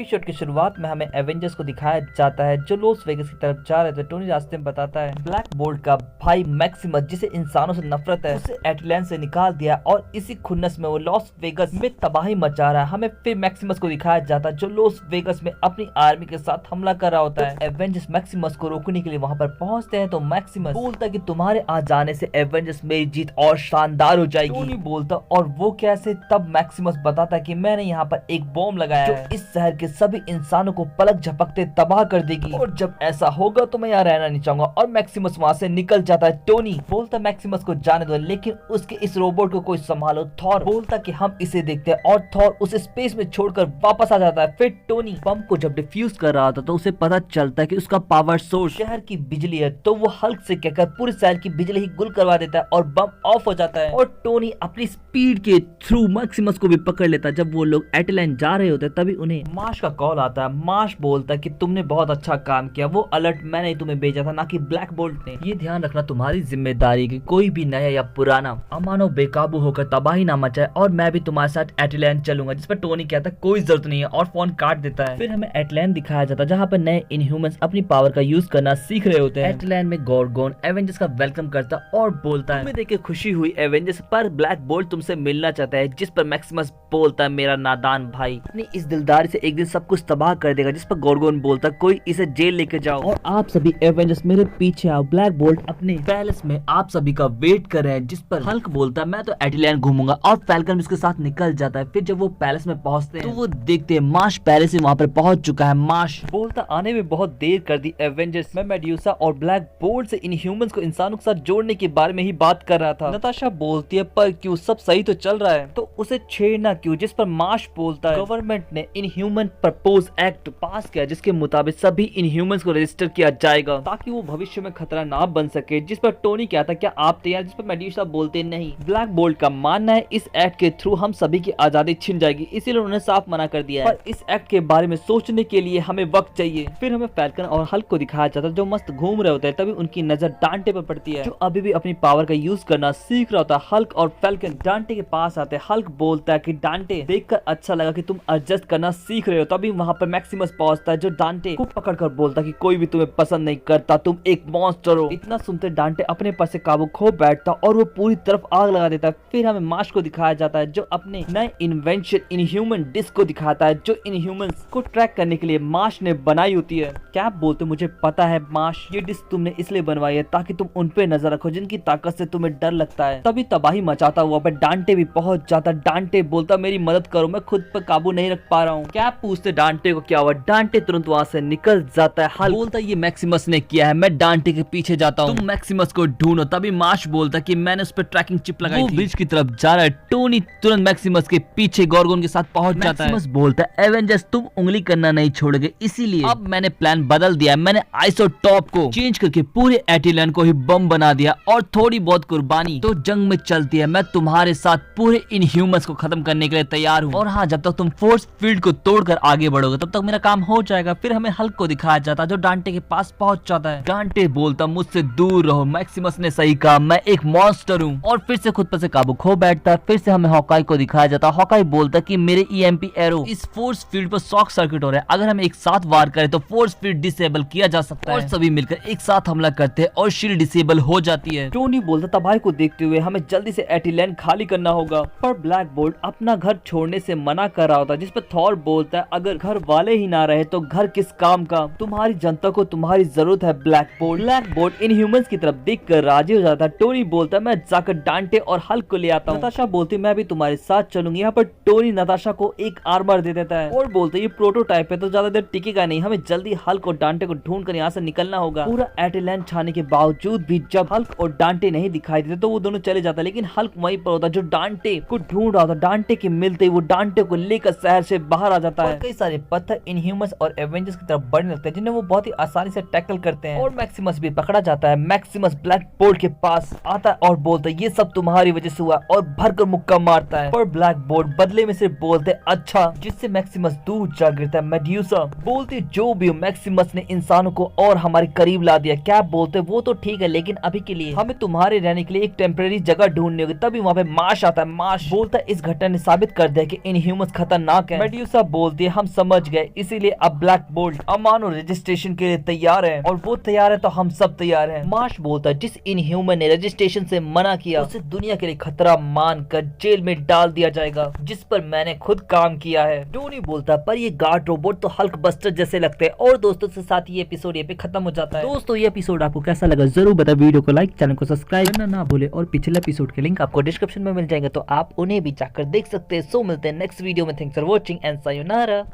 Episode की शुरुआत में हमें एवेंजर्स को दिखाया जाता है जो लॉस वेगस की तरफ जा रहे थे। टोनी रास्ते में बताता है ब्लैक बोल्ट का भाई मैक्सिमस जिसे इंसानों से नफरत है उसे एटलांटिस से निकाल दिया और इसी खुन्नस में वो लॉस वेगस में तबाही मचा रहा है। हमें फिर मैक्सिमस को दिखाया जाता है जो लॉस वेगस में अपनी आर्मी के साथ हमला कर रहा होता है। एवेंजर्स मैक्सिमस को रोकने के लिए वहाँ पर पहुँचते हैं तो मैक्सिमस बोलता है कि तुम्हारे आ जाने से एवेंजर्स मेरी जीत और शानदार हो जाएगी। टोनी बोलता और वो कैसे, तब मैक्सिमस बताता है कि मैंने यहाँ पर एक बॉम्ब लगाया है जो इस शहर के सभी इंसानों को पलक झपकते तबाह कर देगी और जब ऐसा होगा तो मैं यहाँ रहना नहीं चाहूंगा। और मैक्सिमस वहाँ से निकल जाता है। टोनी बोलता मैक्सिमस को जाने दो लेकिन उसके इस रोबोट को कोई संभालो। थॉर बोलता कि हम इसे देखते हैं और थॉर उसे स्पेस में छोड़कर वापस आ जाता है। फिर टोनी बम को जब डिफ्यूज कर रहा था तो उसे पता चलता है कि उसका पावर सोर्स शहर की बिजली है, तो वो हल्क से कहकर पूरे शहर की बिजली ही गुल करवा देता है और बम ऑफ हो जाता है। और टोनी अपनी स्पीड के थ्रू मैक्सिमस को भी पकड़ लेता है। जब वो लोग एटलांटिस जा रहे होते तभी उन्हें मार्श का कॉल आता है। मार्श बोलता है कि तुमने बहुत अच्छा काम किया, वो अलर्ट मैंने ही तुम्हें भेजा था ना कि ब्लैक बोल्ट ने। ये ध्यान रखना तुम्हारी जिम्मेदारी कि कोई भी नया या पुराना अमानो बेकाबू होकर तबाही ना मचाए और मैं भी तुम्हारे साथ एटलांटिस चलूंगा। जिस पर टोनी कहता है कोई जरूरत नहीं है और फोन काट देता है। फिर हमें एटलांटिस दिखाया जाता है जहाँ पर नए इनह्यूमंस अपनी पावर का यूज करना सीख रहे होते हैं। एटलांटिस में गॉर्गोन एवेंजर्स का वेलकम करता और बोलता है तुम्हें देख के खुशी हुई एवेंजर्स, पर ब्लैक बोल्ट तुमसे मिलना चाहता है। जिस पर मैक्सिमस बोलता है मेरा नादान भाई अपनी इस दिलदारी से एक दिन सब कुछ तबाह कर देगा। जिस पर गॉर्गोन बोलता कोई इसे जेल लेके जाओ और आप सभी एवेंजर्स मेरे पीछे आओ। ब्लैक बोल्ट अपने पैलेस में आप सभी का वेट कर रहे हैं। जिस पर हल्क बोलता है मैं तो एटलांटिस घूमूंगा और फैल्कन उसके साथ निकल जाता है। फिर जब वो पैलेस में पहुंचते हैं तो वो देखते हैं मार्श पहले से वहाँ पर पहुंच चुका है। मार्श बोलता आने में बहुत देर कर दी एवेंजर्स, मैं मेड्यूसा और ब्लैक बोल्ट से इनह्यूमंस को इंसानों के साथ जोड़ने के बारे में ही बात कर रहा था। नताशा बोलती है पर क्यों, सब सही तो चल रहा है तो उसे छेड़ना क्यों। जिस पर मार्श बोलता है गवर्नमेंट ने इनह्यूमन प्रपोज एक्ट पास किया जिसके मुताबिक सभी इनह्यूमंस को रजिस्टर किया जाएगा ताकि वो भविष्य में खतरा ना बन सके। जिस पर टोनी कहता क्या आप तैयार, जिस पर मेड्यूसा बोलते नहीं। ब्लैक बोल्ट का मानना है इस एक्ट के थ्रू हम सभी की आजादी छिन जाएगी, इसीलिए उन्होंने साफ मना कर दिया है। पर इस एक्ट के बारे में सोचने के लिए हमें वक्त चाहिए। फिर हमें फैल्कन और हल्क को दिखाया जाता है जो मस्त घूम रहे होते हैं। तभी उनकी नजर डांटे पर पड़ती है जो अभी भी अपनी पावर का यूज करना सीख रहा होता है। हल्क और फैल्कन डांटे के पास आते हैं। हल्क बोलता है कि डांटे देखकर अच्छा लगा कि तुम एडजस्ट करना सीख रहे हो। तभी वहाँ पर मैक्सिमस पहुंचता है जो डांटे को पकड़कर बोलता कि कोई भी तुम्हें पसंद नहीं करता, तुम एक मॉन्स्टर हो। इतना सुनते डांटे अपने पर से काबू खो बैठता और वो पूरी तरफ आग लगा देता है। फिर हमें मार्श को दिखाया जाता है जो अपने नए इन्वेंशन इनह्यूमन डिस्क को दिखाता है जो इनह्यूमंस को ट्रैक करने के लिए मार्श ने बनाई होती है। क्या बोलते मुझे पता है मार्श, ये डिस्क तुमने इसलिए बनवाई है ताकि तुम उन पे नजर रखो जिनकी ताकत से तुम्हें डर लगता है। तभी तबाही मचाता हुआ पर डांटे भी पहुंच जाता। डांटे बोलता मेरी मदद करो, मैं खुद पर काबू नहीं रख पा रहा हूँ। क्या पूछते डांटे को क्या हुआ। डांटे तुरंत वहाँ से निकल जाता है। हल्क बोलता ये मैक्सिमस ने किया है, मैं डांटे के पीछे जाता हूँ, तुम मैक्सिमस को ढूंढो। तभी मार्श बोलता कि मैंने उस पर ट्रैकिंग चिप लगाई थी। ब्रिज की तरफ जा रहा है। टोनी तुरंत मैक्सिमस के पीछे गॉर्गोन के साथ पहुंच जाता है। मैक्सिमस बोलता है एवेंजर्स तुम उंगली करना नहीं छोड़ोगे, इसीलिए अब मैंने प्लान बदल दिया है। मैंने आइसोटॉप को चेंज करके पूरे एटलांटिस को ही बम बना दिया और थोड़ी बहुत कुर्बानी तो जंग में चलती है। मैं तुम्हारे साथ पूरे इनह्यूमंस को खत्म करने के लिए तैयार हूँ और हाँ जब तक तुम फोर्स फील्ड को तोड़कर आगे बढ़ोगे तब तक मेरा काम हो जाएगा। फिर हमें हल्क को दिखाया जाता जो डांटे के पास पहुंच जाता है। डांटे बोलता मुझसे दूर रहो, मैक्सिमस ने सही कहा, मैं एक मॉन्स्टर हूँ और फिर से खुद पर से काबू खो बैठता है। फिर से हमें हॉकाई को दिखाया जाता। हॉकाई बोलता कि मेरे ईएमपी एरो इस फोर्स फील्ड पर शॉक सर्किट हो रहा है, अगर हम एक साथ वार करें तो फोर्स फील्ड डिसेबल किया जा सकता है। और सभी मिलकर एक साथ हमला करते हैं और शील्ड डिसेबल हो जाती है। टोनी बोलता तबाही को देखते हुए हमें जल्दी से एटलांटिस खाली करना होगा, पर ब्लैक बोल्ट अपना घर छोड़ने से मना कर रहा होता है। जिस पर थॉर बोलता है अगर घर वाले ही ना रहे तो घर किस काम का, तुम्हारी जनता को तुम्हारी जरूरत है black bolt. Black bolt Inhumans की तरफ देखकर राजी हो जाता है। टोनी बोलता है मैं जाकर डांटे और हल्क को ले आता हूँ। नताशा बोलती मैं भी तुम्हारे साथ चलूंगी। यहाँ पर टोनी नताशा को एक आर्मर दे देता है और बोलते ये प्रोटोटाइप है तो ज्यादा देर टिकेगा नहीं, हमें जल्दी हल्क और डांटे को ढूंढ कर यहाँ से निकलना होगा। पूरा एटलांटिस छाने के बावजूद भी जब हल्क और डांटे नहीं दिखाई देते तो वो दोनों चले जाता है, लेकिन हल्क वहीं पर होता जो डांटे को ढूंढ रहा था। डांटे के मिलते ही वो डांटे को लेकर शहर से बाहर आ जाता है। कई सारे पत्थर इनह्यूमंस और एवेंजर्स की तरफ बढ़ने लगते हैं जिन्हें वो बहुत ही आसानी से टैकल करते हैं और मैक्सिमस भी पकड़ा जाता है। मैक्सिमस ब्लैक बोल्ट के पास आता है और बोलता है ये सब तुम्हारी वजह से हुआ और भरकर मुक्का मारता है। और ब्लैक बोल्ट बदले में सिर्फ बोलते अच्छा, जिससे मैक्सिमस दूर जा गिरता है। मेड्यूसा बोलती जो भी हो मैक्सिमस ने इंसानों को और हमारे करीब ला दिया। क्या बोलते वो तो ठीक है लेकिन अभी के लिए हमें तुम्हारे रहने के लिए एक टेम्परेरी जगह ढूंढनी होगी। तभी वहाँ पे मार्श आता है। मार्श बोलता है इस घटना ने साबित कर दिया कि इनह्यूमंस खतरनाक है। मेड्यूसा बोलती है हम समझ गए, इसीलिए अब ब्लैक बोल्ट अमानो रजिस्ट्रेशन के लिए तैयार है और वो तैयार है तो हम सब तैयार हैं। मार्श बोलता है जिस इनह्यूमन ने रजिस्ट्रेशन से मना किया उसे दुनिया के लिए खतरा मानकर जेल में डाल दिया जाएगा, जिस पर मैंने खुद काम किया है। टोनी बोलता है पर ये गार्ड रोबोट तो हल्क बस्टर जैसे लगते हैं। और दोस्तों से साथ ये एपिसोड ये पे खत्म हो जाता है। दोस्तों ये एपिसोड आपको कैसा लगा जरूर बता, वीडियो को लाइक, चैनल को सब्सक्राइब करना ना भूले और पिछले एपिसोड के लिंक आपको डिस्क्रिप्शन में मिल जाएंगे, तो आप उन्हें भी जाकर देख सकते हैं। सो मिलते हैं नेक्स्ट वीडियो में। Thanks for watching and sayonara.